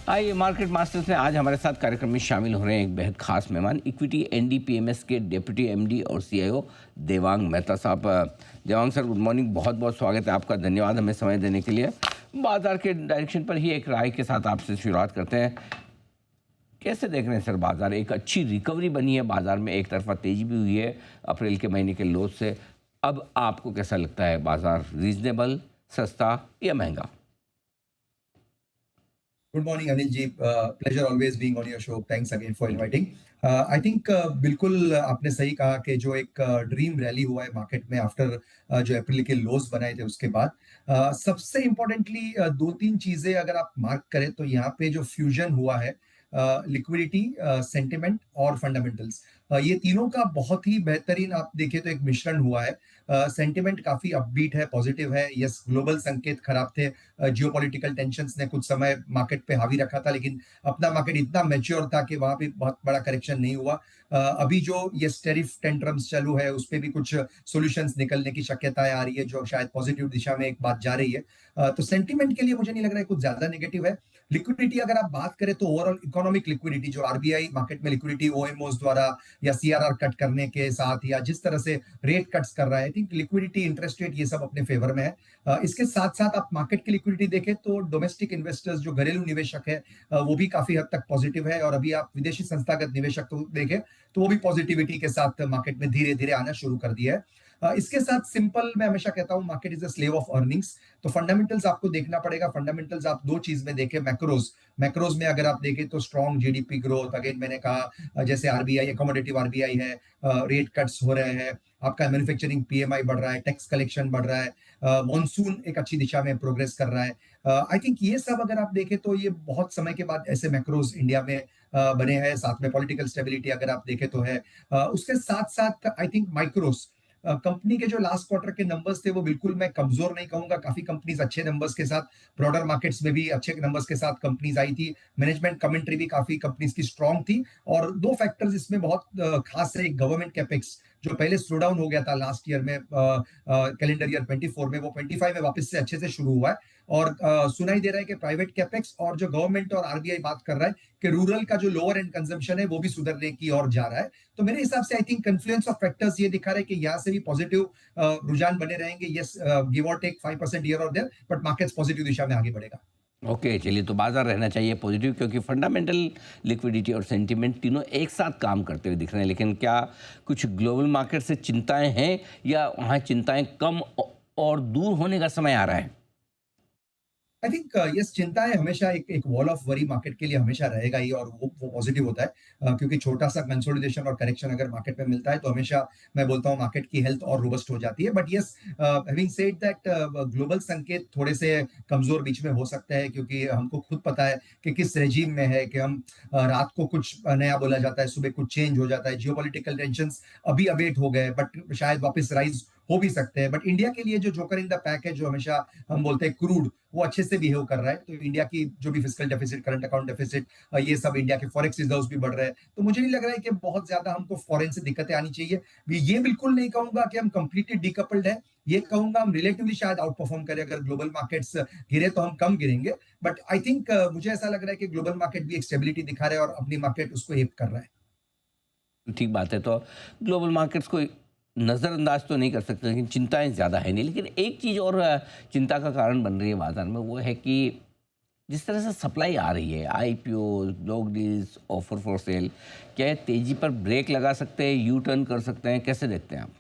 आइए market masters में आज हमारे साथ कार्यक्रम में शामिल हो रहे हैं एक बेहद खास मेहमान इक्विटी एनडीपीएमएस के डिप्टी एमडी और सीईओ देवांग मेहता साहब। Devang sir, good morning. बहुत बहुत स्वागत है आपका। धन्यवाद हमें समय देने के लिए। बाजार के डायरेक्शन पर ही एक राय के साथ आपसे शुरुआत करते हैं। कैसे देख रहे हैं सर बाजार? एक अच्छी रिकवरी बनी है बाजार में, एक तरफा तेजी भी हुई है अप्रैल के महीने के लो से। अब आपको कैसा लगता है, बाजार रीजनेबल, सस्ता या महंगा? Good morning Anil ji, pleasure always being on your show. Thanks again for inviting. I think बिल्कुल आपने सही कहा कि जो एक ड्रीम रैली हुआ है मार्केट में आफ्टर जो अप्रैल के लोज बनाए थे उसके बाद सबसे इम्पोर्टेंटली दो तीन चीजें अगर आप मार्क करें तो यहाँ पे जो फ्यूजन हुआ है लिक्विडिटी, सेंटिमेंट और फंडामेंटल्स, ये तीनों का बहुत ही बेहतरीन आप देखें तो एक मिश्रण हुआ है। सेंटिमेंट काफी अपबीट है, पॉजिटिव है। यस, ग्लोबल संकेत खराब थे, जियोपॉलिटिकल टेंशंस ने कुछ समय मार्केट पे हावी रखा था, लेकिन अपना मार्केट इतना मैच्योर था कि वहां पे बहुत बड़ा करेक्शन नहीं हुआ। अभी जो ये टैरिफ टेंट्रम्स चालू है उस पे भी कुछ सॉल्यूशंस निकलने की शक्यताएं आ रही है जो शायद पॉजिटिव दिशा में एक बात जा रही है। तो सेंटीमेंट के लिए मुझे नहीं लग रहा है कुछ ज्यादा नेगेटिव है। लिक्विडिटी अगर आप बात करें तो ओवरऑल इकोनॉमिक लिक्विडिटी जो आरबीआई मार्केट में लिक्विडिटी ओएमओस द्वारा या सीआरआर कट करने के साथ या जिस तरह से रेट कट्स कर रहा है, I think liquidity, interest rate, ये सब अपने फेवर में है। इसके साथ साथ आप मार्केट की लिक्विडिटी देखें तो डोमेस्टिक इन्वेस्टर्स जो घरेलू निवेशक है वो भी काफी हद तक पॉजिटिव है। और अभी आप विदेशी संस्थागत निवेशक तो देखें तो वो भी पॉजिटिविटी के साथ मार्केट में धीरे धीरे आना शुरू कर दिया है। इसके साथ सिंपल मैं हमेशा कहता हूं market is a slave of earnings. तो फंडामेंटल्स आपको देखना पड़ेगा। फंडामेंटल्स आप दो चीज में देखें, मैक्रोज। मैक्रोज में अगर आप देखें तो स्ट्रॉन्ग जीडीपी ग्रोथ, अगेन मैंने कहा जैसे आरबीआई अकोमोडेटिव आरबीआई है, रेट कट्स हो रहे हैं, आपका मैन्युफैक्चरिंग पीएमआई बढ़ रहा है, टैक्स कलेक्शन बढ़ रहा है, मॉनसून एक अच्छी दिशा में प्रोग्रेस कर रहा है। आई थिंक ये सब अगर आप देखें तो ये बहुत समय के बाद ऐसे मैक्रोज इंडिया में बने हैं। साथ में पॉलिटिकल स्टेबिलिटी अगर आप देखें तो है। उसके साथ साथ आई थिंक माइक्रोस कंपनी के जो लास्ट क्वार्टर के नंबर्स थे वो बिल्कुल मैं कमजोर नहीं कहूंगा। काफी कंपनीज अच्छे नंबर्स के साथ, ब्रॉडर मार्केट्स में भी अच्छे नंबर्स के साथ कंपनीज आई थी। मैनेजमेंट कमेंट्री भी काफी कंपनीज की स्ट्रांग थी। और दो फैक्टर्स इसमें बहुत खास है। गवर्नमेंट कैपेक्स जो पहले स्लो डाउन हो गया था लास्ट ईयर में, कैलेंडर ईयर 24 में, वो 25 में वापस से अच्छे से शुरू हुआ है। और सुनाई दे रहा है कि प्राइवेट कैपेक्स और जो गवर्नमेंट और आरबीआई बात कर रहा है कि रूरल का जो लोअर एंड कंजम्पशन है वो भी सुधरने की ओर जा रहा है। तो मेरे हिसाब से I think confluence of factors ये दिखा रहे हैं कि यहाँ से भी पॉजिटिव रुझान बने रहेंगे। यस, गिव और टेक 5% ईयर और देयर, बट मार्केट्स पॉजिटिव दिशा में आगे बढ़ेगा। ओके, चलिए, तो बाजार रहना चाहिए पॉजिटिव, क्योंकि फंडामेंटल, लिक्विडिटी और सेंटीमेंट तीनों एक साथ काम करते हुए दिख रहे हैं। लेकिन क्या कुछ ग्लोबल मार्केट से चिंताएं हैं, या वहाँ चिंताएं कम और दूर होने का समय आ रहा है? आई थिंक यस, चिंता है हमेशा एक वॉल ऑफ वरी मार्केट के लिए हमेशा रहेगा ही। और वो पॉजिटिव होता है क्योंकि छोटा सा कंसोलिडेशन और करेक्शन अगर मार्केट में मिलता है तो हमेशा मैं बोलता हूँ मार्केट की हेल्थ और रोबस्ट हो जाती है। But yes, having said that, global संकेत थोड़े से कमजोर बीच में हो सकते हैं क्योंकि हमको खुद पता है कि किस रेजिम में है कि हम रात को कुछ नया बोला जाता है, सुबह कुछ चेंज हो जाता है। जियोपॉलिटिकल टेंशंस अभी अवेट हो गए बट शायद वापस राइज हो भी सकते हैं। बट इंडिया के लिए जो जोकर इन द पैक है, जो हमेशा हम बोलते हैं क्रूड, वो अच्छे से बिहेव कर रहा है। तो इंडिया की जो भी fiscal deficit, current account deficit, ये सब, इंडिया के फॉरेक्स रिजर्व्स भी बढ़ रहे हैं। तो मुझे नहीं लग रहा है कि बहुत ज्यादा हमको फॉरेन से दिक्कतें आनी चाहिए। ये बिल्कुल नहीं कहूंगा कि हम कंप्लीटली डिकपल्ड है। ये कहूंगा हम रिलेटिवली शायद आउट परफॉर्म करें। अगर ग्लोबल मार्केट्स गिरे तो हम कम गिरेंगे। बट आई थिंक मुझे ऐसा लग रहा है कि ग्लोबल मार्केट भी एक स्टेबिलिटी दिखा रहा है और अपनी मार्केट उसको हेल्प कर रहा है। ठीक बात है। तो ग्लोबल मार्केट्स को नज़रअंदाज तो नहीं कर सकते, लेकिन चिंताएं ज़्यादा है नहीं। लेकिन एक चीज़ और चिंता का कारण बन रही है बाजार में, वो है कि जिस तरह से सप्लाई आ रही है, IPO, block deals, offer for sale, क्या ये तेज़ी पर ब्रेक लगा सकते हैं, यू टर्न कर सकते हैं? कैसे देखते हैं आप?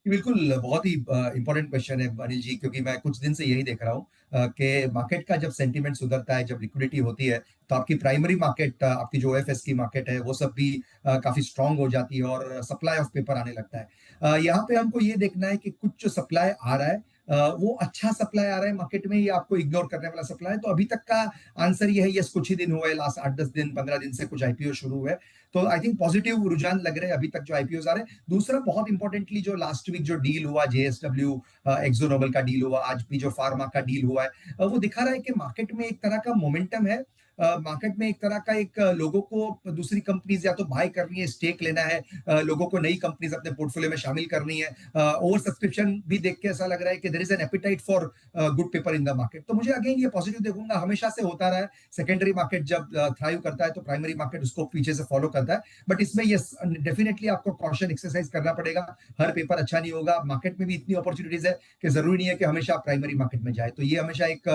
बिल्कुल, बहुत ही इंपॉर्टेंट क्वेश्चन है अनिल जी, क्योंकि मैं कुछ दिन से यही देख रहा हूँ कि मार्केट का जब सेंटीमेंट सुधरता है, जब लिक्विडिटी होती है, तो आपकी प्राइमरी मार्केट, आपकी जो ओएफएस की मार्केट है, वो सब भी काफी स्ट्रांग हो जाती है और सप्लाई ऑफ पेपर आने लगता है। यहाँ पे हमको ये देखना है कि कुछ जो सप्लाई आ रहा है वो अच्छा सप्लाई आ रहा है मार्केट में, या आपको इग्नोर करने वाला सप्लाई है। तो अभी तक का आंसर ये है, यस, कुछ ही दिन हुए, लास्ट 8-10 दिन, 15 दिन से कुछ आईपीओ शुरू हुए। तो आई थिंक पॉजिटिव रुझान लग रहे हैं अभी तक जो आईपीओ आ रहे हैं। दूसरा बहुत इंपॉर्टेंटली, जो लास्ट वीक जो डील हुआ, जेएसडब्ल्यू एक्सो नोबेल का डील हुआ, आज भी जो फार्मा का डील हुआ है, वो दिखा रहा है कि मार्केट में एक तरह का मोमेंटम है। मार्केट में एक तरह का एक लोगों को दूसरी कंपनीज या तो बाय करनी है, स्टेक लेना है, लोगों को नई कंपनीज अपने पोर्टफोलियो में शामिल करनी है। ओवर सब्सक्रिप्शन भी देख के ऐसा लग रहा है कि there is an appetite for good paper in the market. तो मुझे अगेन ये पॉजिटिव देखूंगा, हमेशा से होता रहा है। सेकेंडरी मार्केट जब थ्राइव करता है तो प्राइमरी मार्केट उसको पीछे से फॉलो करता है। बट इसमें ये डेफिनेटली आपको कॉशन एक्सरसाइज करना पड़ेगा। हर पेपर अच्छा नहीं होगा। मार्केट में भी इतनी अपॉर्चुनिटीज है कि जरूरी नहीं है कि हमेशा आप प्राइमरी मार्केट में जाए। तो ये हमेशा एक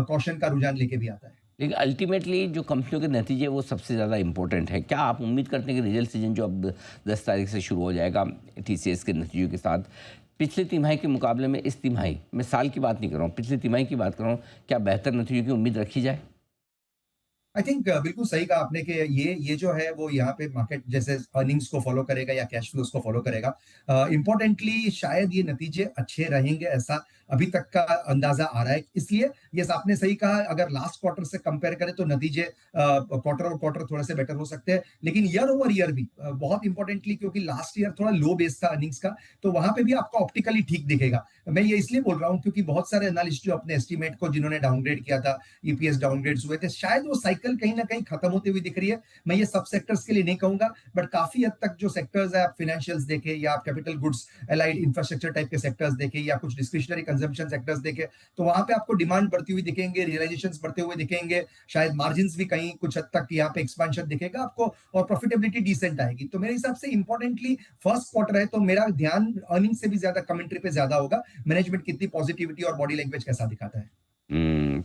कॉशन का रुझान लेके भी आता है। लेकिन अल्टीमेटली जो कंपनियों के नतीजे वो सबसे ज़्यादा इम्पोर्टेंट है। क्या आप उम्मीद करते हैं कि रिजल्ट सीजन जो अब 10 तारीख से शुरू हो जाएगा टीसीएस के नतीजों के साथ, पिछले तिमाही के मुकाबले में इस तिमाही, मैं साल की बात नहीं कर रहा हूँ, पिछले तिमाही की बात कर रहा हूँ, क्या बेहतर नतीजों की उम्मीद रखी जाए? आई थिंक बिल्कुल सही कहा आपने कि ये जो है वो यहाँ पे मार्केट जैसे अर्निंग्स को फॉलो करेगा या कैश फ्लोस को फॉलो करेगा। इंपॉर्टेंटली शायद ये नतीजे अच्छे रहेंगे, ऐसा अभी तक का अंदाजा आ रहा है। इसलिए ये आपने सही कहा, अगर लास्ट क्वार्टर से कंपेयर करें तो नतीजे क्वार्टर और क्वार्टर थोड़े से बेटर हो सकते हैं, लेकिन ईयर ओवर ईयर भी बहुत इंपॉर्टेंटली, क्योंकि लास्ट ईयर थोड़ा लो बेस था अर्निंग्स का, तो वहां पे भी आपको ऑप्टिकली ठीक दिखेगा। मैं ये इसलिए बोल रहा हूँ क्योंकि बहुत सारे एनालिस्ट जो अपने एस्टीमेट को जिन्होंने डाउनग्रेड किया था, ईपीएस डाउनग्रेड्स हुए थे, शायद वो साइकिल कहीं ना कहीं खत्म होती हुई दिख रही है। मैं ये सब सेक्टर्स के लिए नहीं कहूंगा, बट काफी हद तक जो सेक्टर्स है, आप फाइनेंशियल्स देखें या आप capital goods, allied infrastructure type के सेक्टर्स देखें या कुछ डिस्क्रिशनरी कंजम्पशन सेक्टर्स देखें, तो वहां पे आपको डिमांड बढ़ती हुई दिखेंगे, रियलाइजेशंस बढ़ते हुए दिखेंगे, शायद मार्जिन भी कहीं कुछ हद तक यहाँ पे एक्सपेंशन दिखेगा आपको, और प्रॉफिटेबिलिटी डिसेंट आएगी। तो मेरे हिसाब से इंपॉर्टेंटली फर्स्ट क्वार्टर है, तो मेरा ध्यान अर्निंग से भी ज्यादा कमेंट्री पे ज्यादा होगा, मैनेजमेंट कितनी पॉजिटिविटी और बॉडी लैंग्वेज कैसा दिखाता है।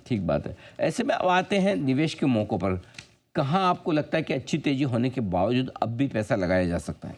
ठीक बात है। ऐसे में अब आते हैं निवेश के मौकों पर। कहाँ आपको लगता है कि अच्छी तेज़ी होने के बावजूद अब भी पैसा लगाया जा सकता है?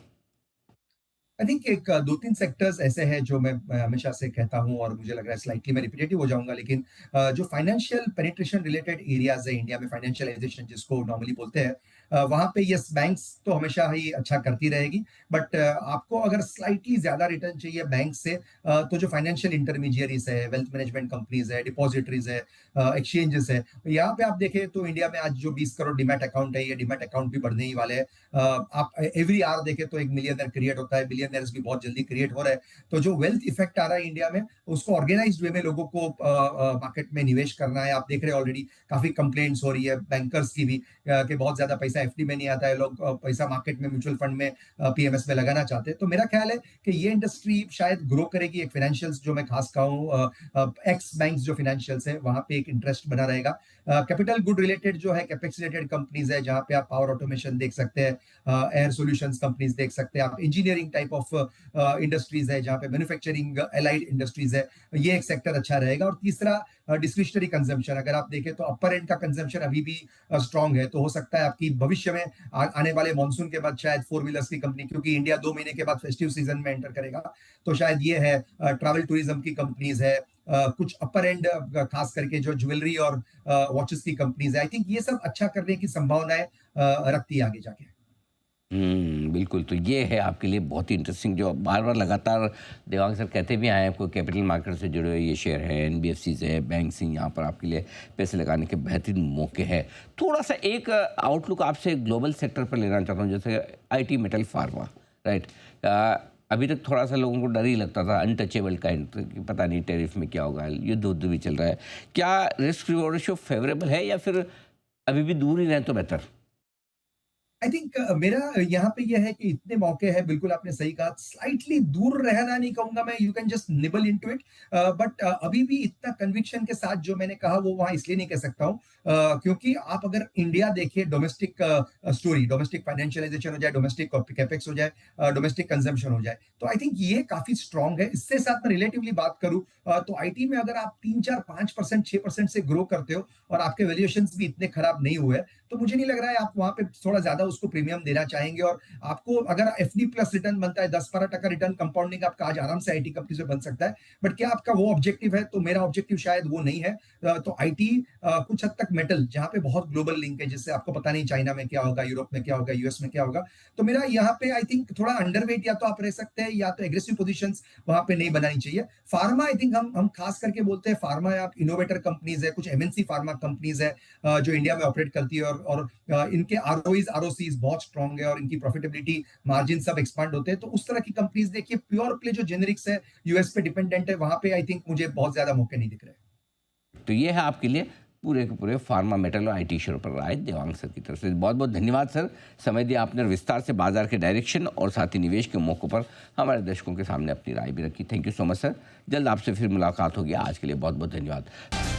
आई थिंक एक दो तीन सेक्टर्स ऐसे हैं जो मैं हमेशा से कहता हूं, और मुझे लग रहा है स्लाइटली मैं रिपीटेटिव हो जाऊंगा, लेकिन जो फाइनेंशियल पेनिट्रेशन रिलेटेड एरियाज है इंडिया में, फाइनेंशियलाइजेशन जिसको नॉर्मली बोलते हैं, वहां पे यस बैंक्स तो हमेशा ही अच्छा करती रहेगी। बट आपको अगर स्लाइटली ज्यादा रिटर्न चाहिए बैंक से, तो जो फाइनेंशियल इंटरमीडियरीज है, वेल्थ मैनेजमेंट कंपनीज है, डिपॉजिटरीज है, एक्सचेंजेस है, यहाँ पे आप देखें तो इंडिया में आज जो 20 करोड़ डिमैट अकाउंट है, ये डिमैट अकाउंट भी बढ़ने ही वाले हैं। आप एवरी आवर देखें तो एक मिलियनर क्रिएट होता है, बिलियनर्स भी बहुत जल्दी क्रिएट हो रहे हैं। तो जो वेल्थ इफेक्ट आ रहा है इंडिया में, उसको ऑर्गेनाइज्ड वे में लोगों को मार्केट में निवेश करना है। आप देख रहे हैं ऑलरेडी काफी कंप्लेंट्स हो रही है बैंकर्स की भी, कि बहुत ज्यादा पैसा एफडी में नहीं आता है, लोग पैसा मार्केट में म्यूचुअल फंड में, पीएमएस में लगाना चाहते हैं। तो मेरा ख्याल है कि ये इंडस्ट्री शायद ग्रो करेगी। एक फाइनेंशियल्स जो मैं खास कहूँ, एक्स बैंक्स जो फाइनेंशियल्स है, वहां पे एक इंटरेस्ट बना रहेगा। कैपिटल गुड रिलेटेड जो है, कैपेक्स रिलेटेड कंपनीज है, जहां पे आप पावर ऑटोमेशन देख सकते हैं, एयर सॉल्यूशंस कंपनीज देख सकते हैं आप, इंजीनियरिंग टाइप ऑफ इंडस्ट्रीज है, जहां पे मैन्युफैक्चरिंग एलाइड इंडस्ट्रीज है, ये एक सेक्टर अच्छा रहेगा। और तीसरा डिस्क्रिशनरी कंजम्पशन, अगर आप देखें तो अपर एंड का कंजम्पशन अभी भी स्ट्रांग है, तो हो सकता है आपकी भविष्य में आने वाले मानसून के बाद शायद फोर व्हीलर्स की कंपनी, क्योंकि इंडिया 2 महीने के बाद फेस्टिव सीजन में एंटर करेगा, तो शायद ये है ट्रैवल टूरिज्म की कंपनीज है, कुछ अपर एंड खास करके जो ज्वेलरी और वॉचेस की कंपनीज है। आई थिंक ये सब अच्छा करने की संभावनाएं रखती है आगे जाके। बिल्कुल, तो ये है आपके लिए बहुत ही इंटरेस्टिंग, जो बार-बार लगातार देवांग सर कहते भी आए हैं, आपको कैपिटल मार्केट से जुड़े हुए ये शेयर है, एनबीएफसीज़ है, बैंक्स हैं, यहाँ पर आपके लिए पैसे लगाने के बेहतरीन मौके हैं। थोड़ा-सा एक आउटलुक आपसे ग्लोबल सेक्टर पर लेना चाहता हूँ, जैसे आईटी, मेटल, फार्मा, राइट? अभी तक थोड़ा-सा लोगों को डर ही लगता था अनटचेबल काइंड, कि पता नहीं टैरिफ में क्या होगा, युद्ध-वुद्ध भी चल रहा है। क्या रिस्क रिवॉर्ड रेशियो फेवरेबल है या फिर अभी भी दूर ही रहें तो बेहतर? आई थिंक मेरा यहाँ पे यह है कि इतने मौके हैं, बिल्कुल आपने सही कहा, स्लाइटली दूर रहना नहीं कहूंगा मैं, you can just nibble into it. But अभी भी इतना कन्विक्शन के साथ जो मैंने कहा वो वहां इसलिए नहीं कह सकता हूँ, क्योंकि आप अगर इंडिया देखिए, डोमेस्टिक स्टोरी, डोमेस्टिक फाइनेंशियलाइजेशन हो जाए, डोमेस्टिक कैपेक्स हो जाए, डोमेस्टिक कंजम्पशन हो जाए, तो आई थिंक ये काफी स्ट्रांग है। इससे साथ में रिलेटिवली बात करूं, तो आईटी में अगर आप 3 4 5% 6% से ग्रो करते हो और आपके वैल्यूएशन भी इतने खराब नहीं हुए, तो मुझे नहीं लग रहा है आप वहां पे थोड़ा ज्यादा उसको प्रीमियम देना चाहेंगे। और आपको अगर एफडी प्लस रिटर्न बनता है, 10 12% रिटर्न कंपाउंडिंग आपका आज आराम से आईटी कंपनी से बन सकता है। बट क्या आपका वो ऑब्जेक्टिव है? तो मेरा ऑब्जेक्टिव शायद वो नहीं है। तो आईटी कुछ हद तक मेटल, जहां पे बहुत ग्लोबल लिंक है, जिससे आपको पता नहीं चाइना में क्या होगा, यूरोप में क्या होगा, यूएस में क्या होगा, तो मेरा यहाँ पे आई थिंक थोड़ा अंडरवेट या तो आप रह सकते हैं, या तो एग्रेसिव पोजीशंस वहां पे नहीं बनानी चाहिए। फार्मा आई थिंक हम खास करके बोलते हैं, फार्मा आप इनोवेटर कंपनीज है, कुछ एमएनसी फार्मा कंपनीज है, जो इंडिया में ऑपरेट करती है, और इनके आरओईज आरओसीज बहुत स्ट्रांग है, और इनकी प्रॉफिटेबिलिटी मार्जिन सब एक्सपांड होते हैं। तो उस तरह की कंपनीज देखिए, प्योर प्ले जो जेनेरिक्स है, यूएस पे डिपेंडेंट है, वहां पे आई थिंक मुझे बहुत ज्यादा मौके नहीं दिख रहे। तो ये है आपके लिए पूरे के पूरे फार्मा मेटल और IT शेयरों पर आए देवांग सर की तरफ से। बहुत बहुत धन्यवाद सर, समय दिया आपने, विस्तार से बाजार के डायरेक्शन और साथ ही निवेश के मौक़ों पर हमारे दर्शकों के सामने अपनी राय भी रखी। Thank you so much sir. जल्द आपसे फिर मुलाकात होगी। आज के लिए बहुत बहुत धन्यवाद।